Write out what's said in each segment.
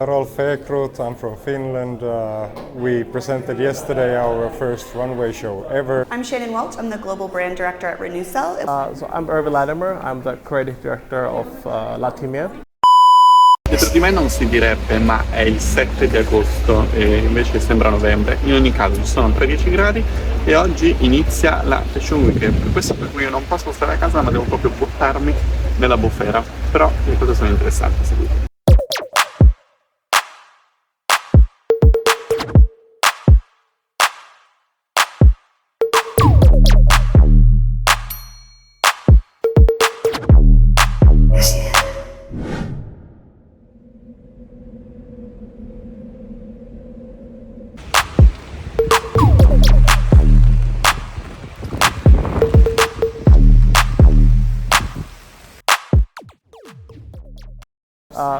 Rolf Ekrot, I'm from Finland. We presented yesterday our first runway show ever. I'm Shannon Welch, I'm the Global Brand Director at Renewcell. So I'm Irvin Latimer, I'm the Creative Director of Latimia. Dietro di me non si direbbe, ma è il 7 di agosto e invece sembra novembre. In ogni caso ci sono 13 gradi e oggi inizia la Fashion Week. Questo per cui io non posso stare a casa ma devo proprio buttarmi nella bufera. Però le cose sono interessanti, seguite.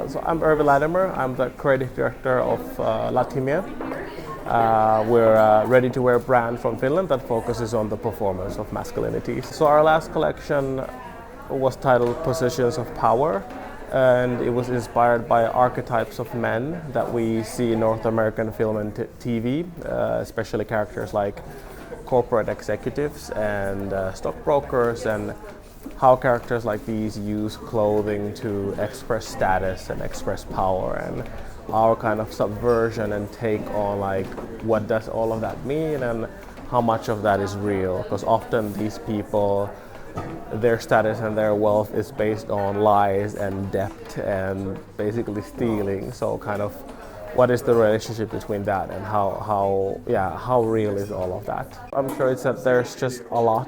So I'm Irvin Latimer, I'm the Creative Director of Latimia. We're a ready-to-wear brand from Finland that focuses on the performance of masculinity. So our last collection was titled Positions of Power, and it was inspired by archetypes of men that we see in North American film and TV, especially characters like corporate executives and stockbrokers, and how characters like these use clothing to express status and express power, and our kind of subversion and take on like what does all of that mean and how much of that is real, because often these people, their status and their wealth is based on lies and debt and basically stealing. So kind of what is the relationship between that and how real is all of that? I'm sure it's that there's just a lot.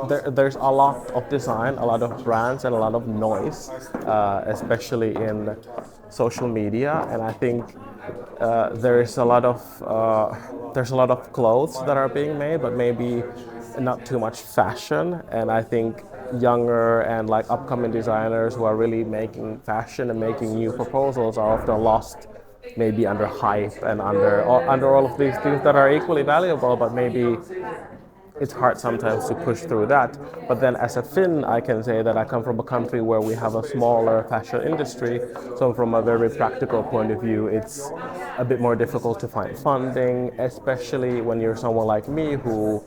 There's a lot of design, a lot of brands, and a lot of noise, especially in social media. And I think there's a lot of clothes that are being made, but maybe not too much fashion. And I think younger and like upcoming designers who are really making fashion and making new proposals are often lost, maybe under hype and under all of these things that are equally valuable, but maybe it's hard sometimes to push through that. But then as a Finn, I can say that I come from a country where we have a smaller fashion industry. So from a very practical point of view, it's a bit more difficult to find funding, especially when you're someone like me who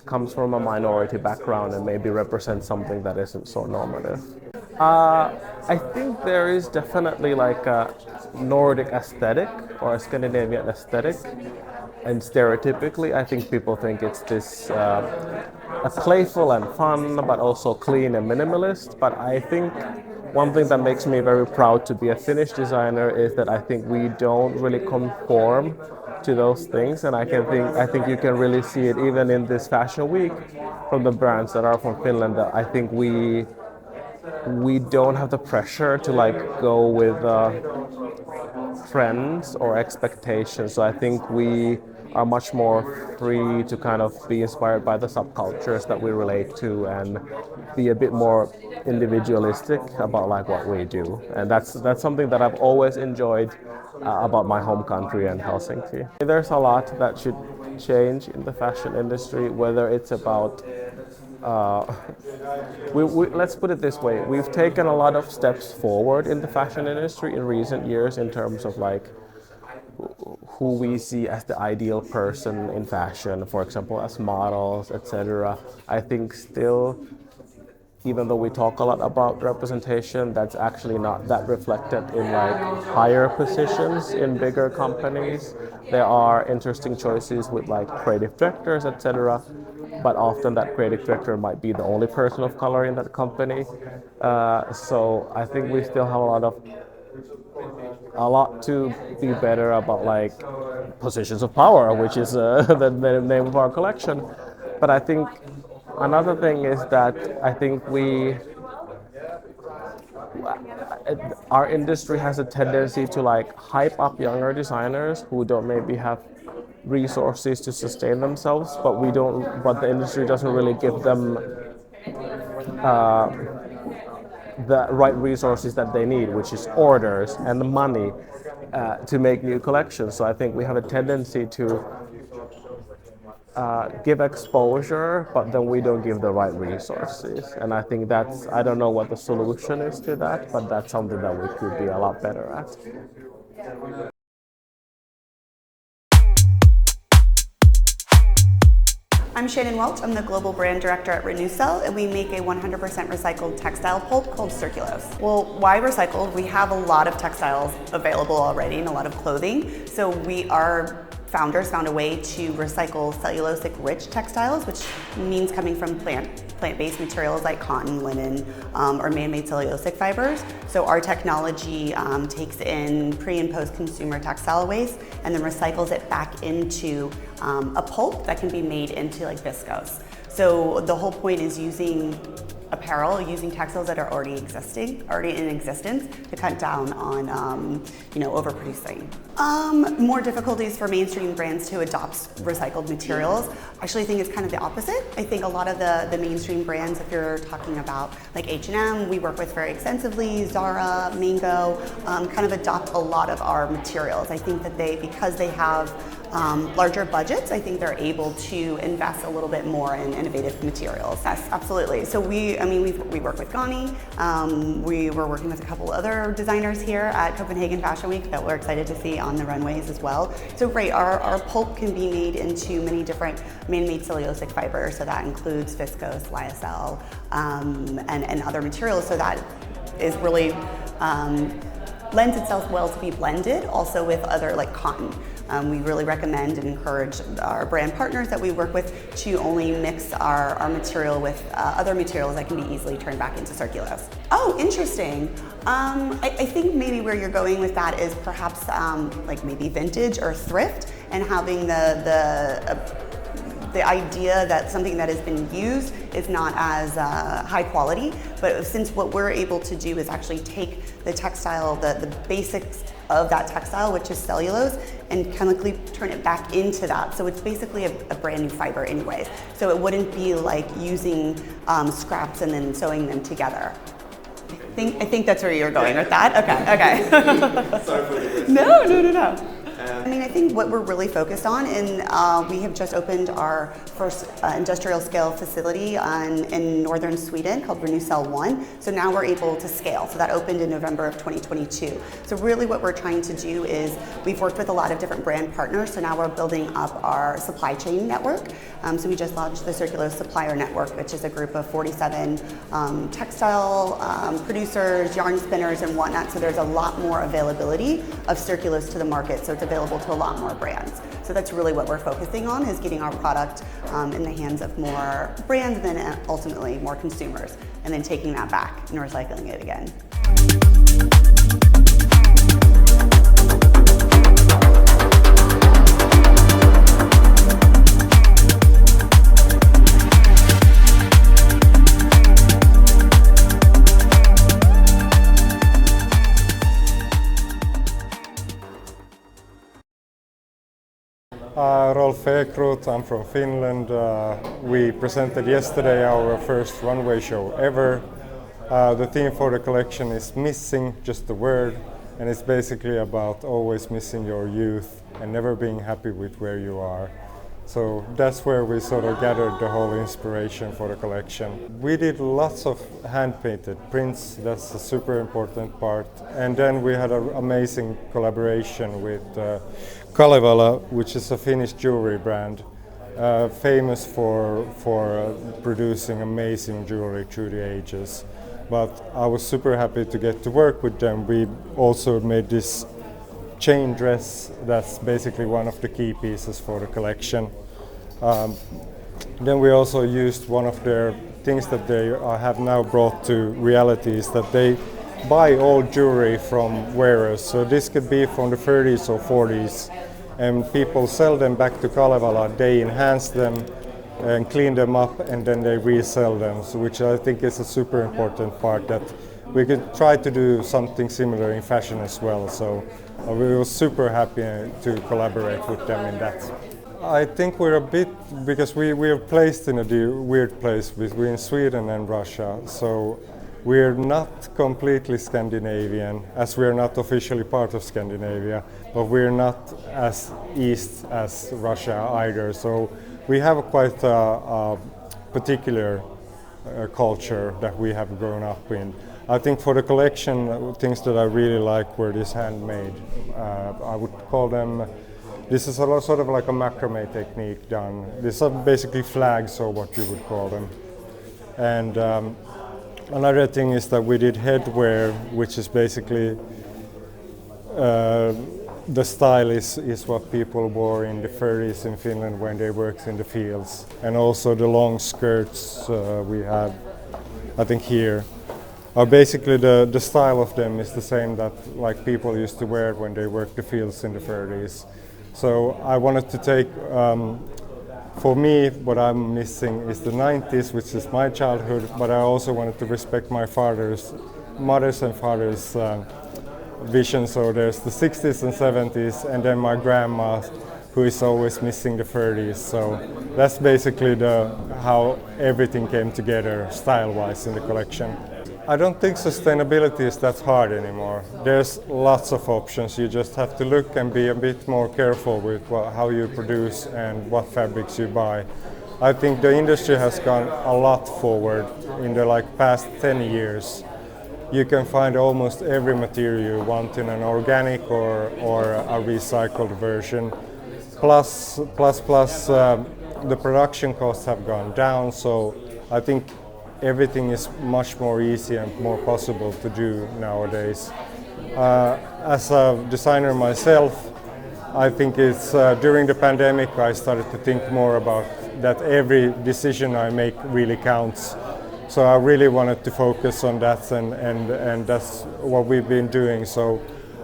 comes from a minority background and maybe represents something that isn't so normative. I think there is definitely like a Nordic aesthetic or a Scandinavian aesthetic. And stereotypically, I think people think it's this a playful and fun, but also clean and minimalist. But I think one thing that makes me very proud to be a Finnish designer is that I think we don't really conform to those things. And I think you can really see it even in this fashion week from the brands that are from Finland. That I think we don't have the pressure to like go with trends or expectations. So I think we are much more free to kind of be inspired by the subcultures that we relate to and be a bit more individualistic about like what we do. And that's something that I've always enjoyed about my home country and Helsinki. There's a lot that should change in the fashion industry, whether it's about let's put it this way, we've taken a lot of steps forward in the fashion industry in recent years in terms of like who we see as the ideal person in fashion, for example, as models, etc. I think still, even though we talk a lot about representation, that's actually not that reflected in like higher positions in bigger companies. There are interesting choices with like creative directors, etc. But often that creative director might be the only person of color in that company. So I think we still have a lot to be better about like positions of power, which is the name of our collection. But I think another thing is that I think our industry has a tendency to like hype up younger designers who don't maybe have resources to sustain themselves, but the industry doesn't really give them the right resources that they need, which is orders and the money to make new collections. So I think we have a tendency to give exposure, but then we don't give the right resources. And I think I don't know what the solution is to that, but that's something that we could be a lot better at. I'm Shannon Welch. I'm the Global Brand Director at RenewCell, and we make a 100% recycled textile pulp called Circulose. Well, why recycled? We have a lot of textiles available already and a lot of clothing. So our founders found a way to recycle cellulosic-rich textiles, which means coming from plant-based materials like cotton, linen, or man-made cellulosic fibers. So our technology takes in pre- and post-consumer textile waste and then recycles it back into a pulp that can be made into like viscose. So the whole point is using apparel, using textiles that are already in existence to cut down on overproducing. More difficulties for mainstream brands to adopt recycled materials. Actually, I think it's kind of the opposite. I think a lot of the mainstream brands, if you're talking about like H&M, we work with very extensively, Zara, Mango, kind of adopt a lot of our materials. I think that because they have larger budgets, I think they're able to invest a little bit more in innovative materials. Yes, absolutely. So we work with Ghani. We were working with a couple other designers here at Copenhagen Fashion Week that we're excited to see on the runways as well. So great, our pulp can be made into many different man-made cellulosic fibers. So that includes viscose, lyocell, and other materials. So that is really lends itself well to be blended also with other like cotton. We really recommend and encourage our brand partners that we work with to only mix our material with other materials that can be easily turned back into circulose. Oh, interesting. I think maybe where you're going with that is perhaps like maybe vintage or thrift, and having the idea that something that has been used is not as high quality, but since what we're able to do is actually take the textile, the basics of that textile, which is cellulose, and chemically turn it back into that. So it's basically a brand new fiber anyways. So it wouldn't be like using scraps and then sewing them together. I think that's where you're going with that. Okay. Sorry for the question. No. I think what we're really focused on, and we have just opened our first industrial scale facility in northern Sweden called RenewCell 1. So now we're able to scale. So that opened in November of 2022. So really what we're trying to do is we've worked with a lot of different brand partners. So now we're building up our supply chain network. So we just launched the Circulose Supplier Network, which is a group of 47 textile producers, yarn spinners, and whatnot. So there's a lot more availability of circulose to the market. So it's available to a lot more brands. So that's really what we're focusing on, is getting our product in the hands of more brands and then ultimately more consumers, and then taking that back and recycling it again. Rolf Ekrut, I'm from Finland. We presented yesterday our first runway show ever. The theme for the collection is missing, just the word, and it's basically about always missing your youth and never being happy with where you are. So that's where we sort of gathered the whole inspiration for the collection. We did lots of hand-painted prints, that's a super important part. And then we had an amazing collaboration with Kalevala, which is a Finnish jewelry brand, famous for producing amazing jewelry through the ages. But I was super happy to get to work with them. We also made this chain dress that's basically one of the key pieces for the collection. Then we also used one of their things that they have now brought to reality, is that they buy old jewelry from wearers. So this could be from the 30s or 40s, and people sell them back to Kalevala. They enhance them and clean them up, and then they resell them, so which I think is a super important part, that we could try to do something similar in fashion as well. So we were super happy to collaborate with them in that. I think we're a bit, because we're placed in a weird place between Sweden and Russia, so we're not completely Scandinavian, as we're not officially part of Scandinavia, but we're not as east as Russia either. So we have a quite particular culture that we have grown up in. I think for the collection, things that I really like were this handmade. I would call them, this is a lot, sort of like a macrame technique done. These are basically flags, or what you would call them. And another thing is that we did headwear, which is basically the style is what people wore in the 30s in Finland when they worked in the fields. And also the long skirts we have, I think here, are basically the style of them is the same that like people used to wear when they worked the fields in the 30s. So I wanted to take, for me, what I'm missing is the 90s, which is my childhood, but I also wanted to respect my mother's and father's vision. So there's the 60s and 70s, and then my grandma, who is always missing the 30s. So that's basically how everything came together style-wise in the collection. I don't think sustainability is that hard anymore. There's lots of options. You just have to look and be a bit more careful with how you produce and what fabrics you buy. I think the industry has gone a lot forward in the past 10 years. You can find almost every material you want in an organic or a recycled version. Plus, the production costs have gone down, so I think everything is much more easy and more possible to do nowadays. As a designer myself, I think it's during the pandemic I started to think more about that every decision I make really counts. So I really wanted to focus on that, and that's what we've been doing. So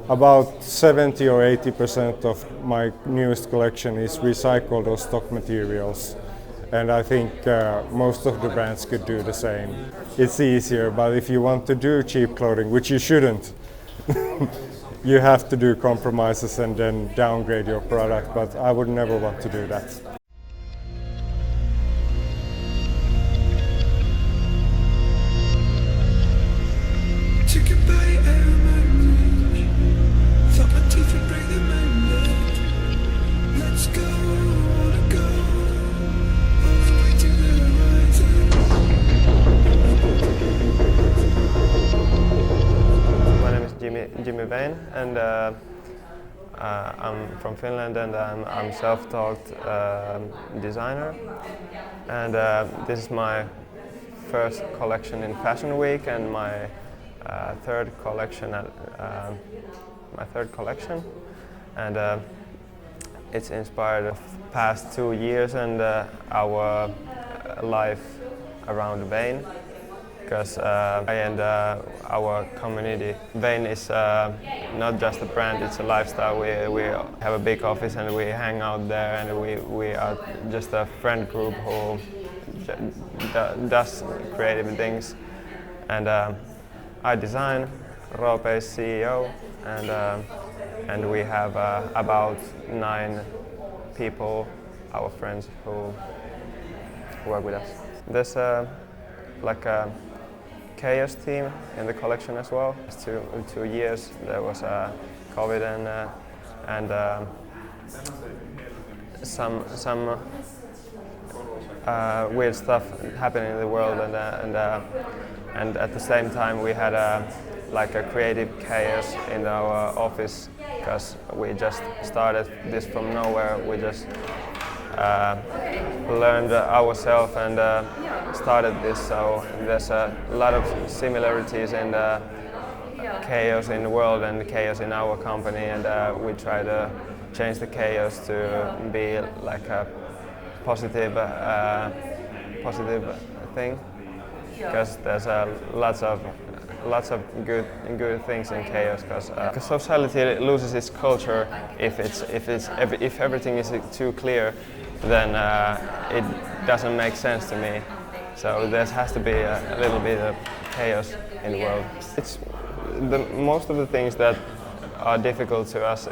about 70 or 80% of my newest collection is recycled or stock materials. And I think most of the brands could do the same. It's easier, but if you want to do cheap clothing, which you shouldn't, you have to do compromises and then downgrade your product, but I would never want to do that. And I'm from Finland, and I'm self-taught designer. And this is my first collection in Fashion Week, and my third collection. And it's inspired of past 2 years and our life around Vane. Because I and our community, Vane is not just a brand, it's a lifestyle. We have a big office and we hang out there, and we are just a friend group who does creative things. And I design, Roope is CEO, and we have about 9 people, our friends, who work with us. There's like a chaos theme in the collection as well. 2 years there was COVID and some weird stuff happening in the world, and at the same time we had like a creative chaos in our office, because we just started this from nowhere. We just learned ourselves and started this, so there's a lot of similarities in the chaos in the world and the chaos in our company, and we try to change the chaos to be like a positive thing, because there's lots of good things in chaos, because society loses its culture if everything is too clear, then it doesn't make sense to me. So there has to be a little bit of chaos in the world. Most of the things that are difficult to us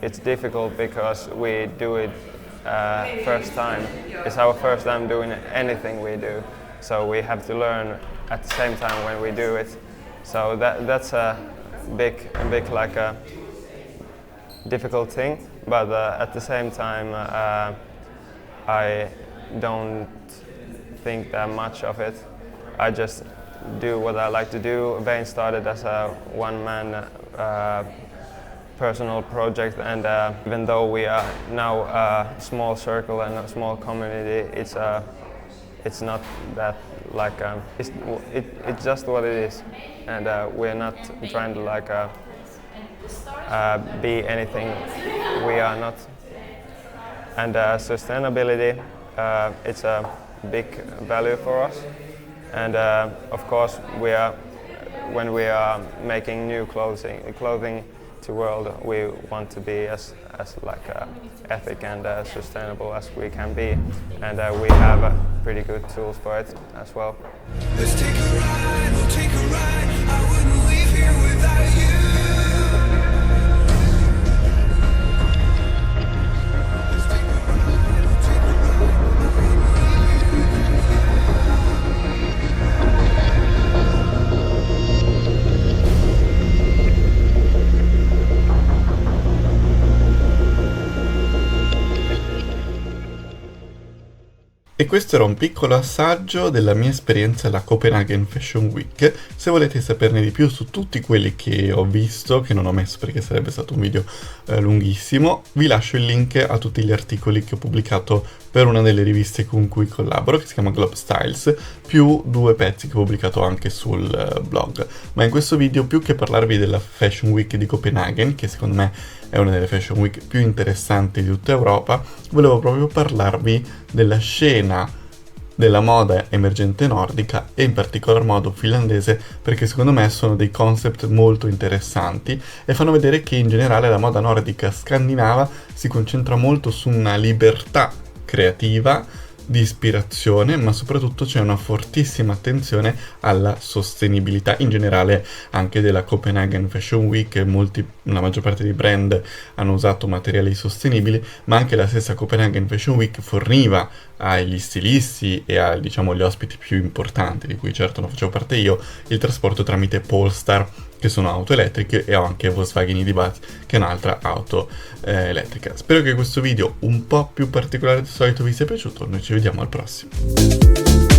it's difficult because we do it first time. It's our first time doing anything we do, so we have to learn at the same time when we do it. So that's a big like a difficult thing, but at the same time I don't think that much of it. I just do what I like to do. Vane started as a one-man personal project, and even though we are now a small circle and a small community, it's not that like it's just what it is, and we're not trying to like be anything we are not. And sustainability, it's a big value for us, and of course when we are making new clothing to world, we want to be as like ethic and sustainable as we can be, and we have pretty good tools for it as well. Let's take a ride, we'll take a ride. I wouldn't leave here without you. E questo era un piccolo assaggio della mia esperienza alla Copenhagen Fashion Week. Se volete saperne di più su tutti quelli che ho visto, che non ho messo perché sarebbe stato un video lunghissimo, vi lascio il link a tutti gli articoli che ho pubblicato per una delle riviste con cui collaboro, che si chiama Globe Styles, più 2 pezzi che ho pubblicato anche sul blog. Ma in questo video, più che parlarvi della Fashion Week di Copenaghen, che secondo me è una delle Fashion Week più interessanti di tutta Europa, volevo proprio parlarvi della scena della moda emergente nordica e in particolar modo finlandese, perché secondo me sono dei concept molto interessanti e fanno vedere che in generale la moda nordica scandinava si concentra molto su una libertà creativa, di ispirazione, ma soprattutto c'è una fortissima attenzione alla sostenibilità in generale anche della Copenhagen Fashion Week. La maggior parte dei brand hanno usato materiali sostenibili, ma anche la stessa Copenhagen Fashion Week forniva agli stilisti e a, diciamo, gli ospiti più importanti, di cui certo non facevo parte io, il trasporto tramite Polestar, che sono auto elettriche, e ho anche Volkswagen ID.Buzz, che è un'altra auto elettrica. Spero che questo video un po' più particolare del solito vi sia piaciuto, noi ci vediamo al prossimo.